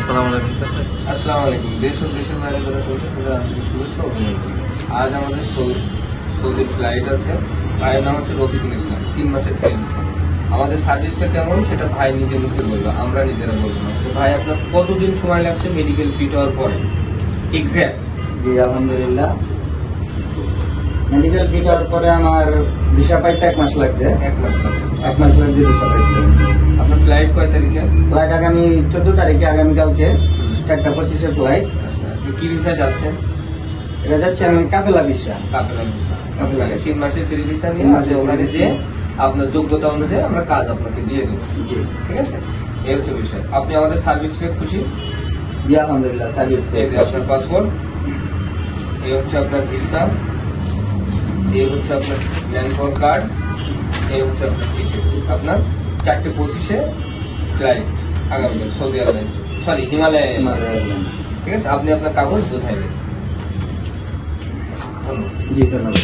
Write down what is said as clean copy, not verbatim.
আসসালামু আলাইকুম। আসসালামু আলাইকুম। দেশ ও দেশের বাইরে যারা চলছে তাদের আন্তরিক শুভেচ্ছা ও অভিনন্দন। আজ আমাদের সৌদির ফ্লাইট আছে। ভাইয়ের নাম হচ্ছে রফিকুল ইসলাম, 3 মাসের ট্রেনিং। আমাদের সার্ভিসটা কেমন সেটা ভাই নিজের মুখে বলবো, আমরা নিজেরা বলবো না। তো ভাই, আপনার কতদিন সময় লাগছে মেডিকেল ফিট হওয়ার পরে এক্সাক্ট? জি আলহামদুলিল্লাহ, মেডিকেল ফিট হওয়ার পরে আমার ভিসা পাইতে 1 মাস লাগছে। 1 মাস লাগছে। 1 মাস লাগছে ভিসা পাইতে। আপনার ফ্লাইট কয় তারিখে? ফ্লাইট আগামী 14 তারিখে, আগামীকালকে 4:25 ফ্লাইট। আচ্ছা, আপনি কি ভিসায় যাচ্ছেন? এটা যাচ্ছে আমি কাফেলা ভিসা। কাপেলা ভিসা। কাফেলা মানে 3 মাসের ফ্রি ভিসা নিয়ে 3 মাসের ওখানে free যে visa। আপনার যোগ্যতা অনুযায়ী আমরা কাজ আপনাকে দিয়ে দেবো। জি ঠিক আছে, এই হচ্ছে বিষয়। আপনি আমাদের সার্ভিস পেয়ে খুশি? জি আলহামদুলিল্লাহ, সার্ভিস এই যে আপনার পাসপোর্ট, এই হচ্ছে আপনার ভিসা, এই হচ্ছে আপনার ম্যানপাওয়ার কার্ড, এই হচ্ছে আপনার টিকিট। আপনার 4:25 ফ্লাইট আগামীকাল Saudi airlines, sorry Himalaya airlines. ঠিক আছে, আপনি আপনার কাগজ বোঝাই দেন। ধন্যবাদ। জি ধন্যবাদ।